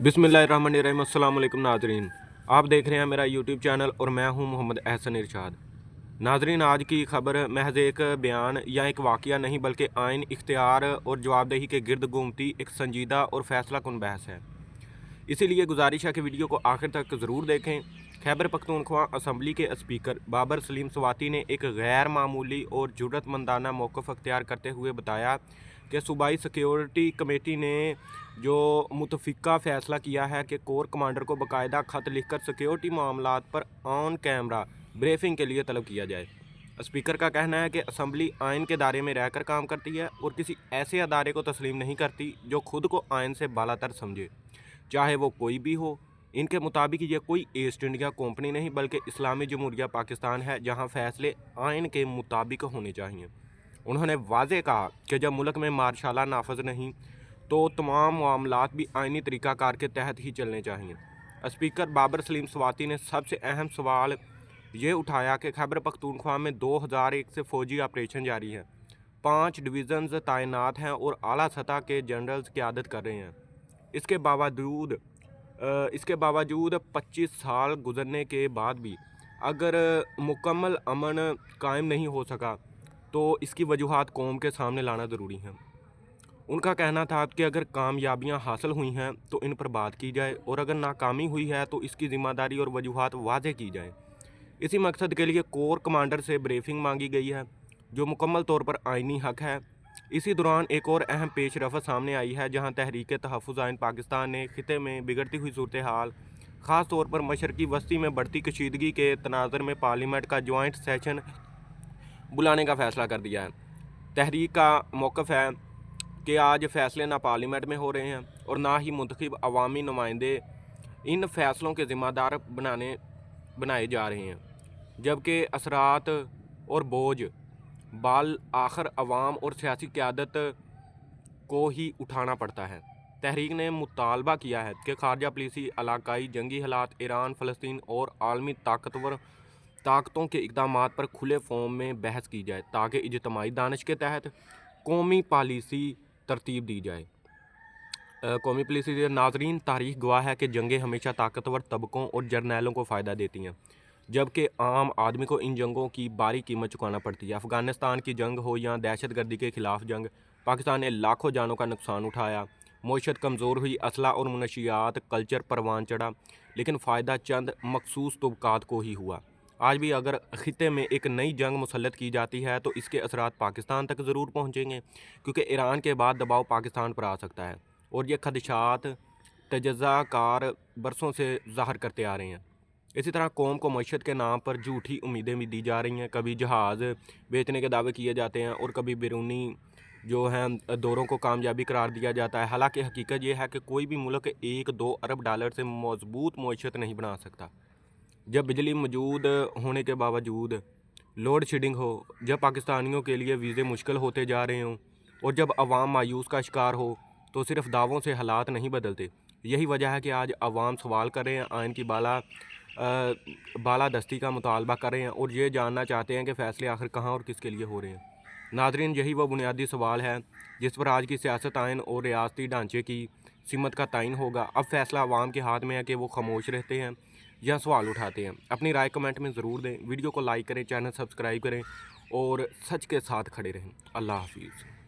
बिस्मिल्लाहिर्रहमानिर्रहीम। अस्सलाम वालेकुम नाजरीन, आप देख रहे हैं मेरा यूट्यूब चैनल और मैं हूं मोहम्मद अहसन इरशाद। नाजरीन, आज की खबर महज एक बयान या एक वाक़या नहीं बल्कि आइन, इख्तियार और जवाबदेही के गिर्द घूमती एक संजीदा और फैसला कुन बहस है। इसीलिए गुजारिश है कि वीडियो को आखिर तक ज़रूर देखें। खैबर पख्तूनख्वा असम्बली के स्पीकर बाबर सलीम स्वाति ने एक गैर मामूली और जुर्रतमंदाना मौक़िफ़ अख्तियार करते हुए बताया कि सूबाई सिक्योरिटी कमेटी ने जो मुतफ़िका फ़ैसला किया है कि कोर कमांडर को बाकायदा ख़त लिखकर सिक्योरिटी मामलात पर ऑन कैमरा ब्रीफिंग के लिए तलब किया जाए। स्पीकर का कहना है कि असम्बली आइन के दायरे में रहकर काम करती है और किसी ऐसे अदारे को तस्लीम नहीं करती जो खुद को आइन से बालातर समझे, चाहे वो कोई भी हो। इनके मुताबिक ये कोई ईस्ट इंडिया कंपनी नहीं बल्कि इस्लामी जमहूरिया पाकिस्तान है, जहाँ फ़ैसले आइन के मुताबिक होने चाहिए। उन्होंने वाज़ेह कहा कि जब मुल्क में मार्शाला नाफज नहीं तो तमाम मामलात भी आइनी तरीक़ाकार के तहत ही चलने चाहिए। स्पीकर बाबर सलीम स्वाति ने सबसे अहम सवाल ये उठाया कि खैबर पख्तूनख्वा में 2001 से फ़ौजी ऑपरेशन जारी है, 5 डिवीज़न्स तैनात हैं और आला सतह के जनरल्स क़यादत कर रहे हैं। इसके बावजूद 25 साल गुजरने के बाद भी अगर मुकम्मल अमन कायम नहीं हो सका तो इसकी वजूहात कौम के सामने लाना ज़रूरी है। उनका कहना था कि अगर कामयाबियां हासिल हुई हैं तो इन पर बात की जाए और अगर नाकामी हुई है तो इसकी ज़िम्मेदारी और वजूहात वाज़ेह की जाए। इसी मकसद के लिए कोर कमांडर से ब्रीफिंग मांगी गई है, जो मुकम्मल तौर पर आइनी हक है। इसी दौरान एक और अहम पेशरफ्त सामने आई है, जहां तहरीक तहफ़्फ़ुज़ आइन पाकिस्तान ने खिते में बिगड़ती हुई सूरत हाल, ख़ास तौर पर मशरकी वस्ती में बढ़ती कशीदगी के तनाज़र में पार्लियामेंट का जॉइंट सेशन बुलाने का फ़ैसला कर दिया है। तहरीक का मौक़िफ़ है कि आज फ़ैसले ना पार्लियामेंट में हो रहे हैं और ना ही मुंतखब अवामी नुमाइंदे इन फ़ैसलों के ज़िम्मेदार बनाए जा रहे हैं, जबकि असरात और बोझ बाल आखिर अवाम और सियासी क़यादत को ही उठाना पड़ता है। तहरीक ने मुतालबा किया है कि खारजा पॉलिसी, इलाकाई जंगी हालात, ईरान, फ़लस्तीन और आलमी ताकतों के इक़दामात पर खुले फ़ॉर्म में बहस की जाए ताकि इज्तिमाई दानिश के तहत कौमी पॉलिसी तरतीब दी जाए। कौमी पॉलिसी नाज़रीन, तारीख़ गवाह है कि जंगें हमेशा ताकतवर तबकों और जर्नैलों को फ़ायदा देती हैं, जबकि आम आदमी को इन जंगों की भारी कीमत चुकाना पड़ती है। अफ़गानिस्तान की जंग हो या दहशत गर्दी के ख़िलाफ़ जंग, पाकिस्तान ने लाखों जानों का नुकसान उठाया, मईशत कमज़ोर हुई, असला और मुनशियात कल्चर परवान चढ़ा, लेकिन फ़ायदा चंद मखसूस तबकात को ही हुआ। आज भी अगर ख़िते में एक नई जंग मुसल्लत की जाती है तो इसके असरात पाकिस्तान तक ज़रूर पहुँचेंगे, क्योंकि ईरान के बाद दबाव पाकिस्तान पर आ सकता है और ये खदशात तजज़ाकार बरसों से ज़ाहिर करते आ रहे हैं। इसी तरह कौम को मईशत के नाम पर झूठी उम्मीदें भी दी जा रही हैं। कभी जहाज़ बेचने के दावे किए जाते हैं और कभी बैरूनी जो हैं दौरों को कामयाबी करार दिया जाता है। हालांकि हकीकत यह है कि कोई भी मुल्क 1-2 अरब डॉलर से मजबूत मईशत नहीं बना सकता। जब बिजली मौजूद होने के बावजूद लोड शेडिंग हो, जब पाकिस्तानियों के लिए वीज़े मुश्किल होते जा रहे हों और जब अवाम मायूस का शिकार हो, तो सिर्फ दावों से हालात नहीं बदलते। यही वजह है कि आज अवाम सवाल कर रहे हैं, आइन की बालादस्ती का मुतालबा कर रहे हैं और ये जानना चाहते हैं कि फ़ैसले आखिर कहाँ और किसके लिए हो रहे हैं। नाज़रीन, यही वो बुनियादी सवाल है जिस पर आज की सियासत, आइन और रियासती ढांचे की सिमत का तयन होगा। अब फैसला अवाम के हाथ में है कि वो खामोश रहते हैं या सवाल उठाते हैं। अपनी राय कमेंट में ज़रूर दें, वीडियो को लाइक करें, चैनल सब्सक्राइब करें और सच के साथ खड़े रहें। अल्लाह हाफिज़।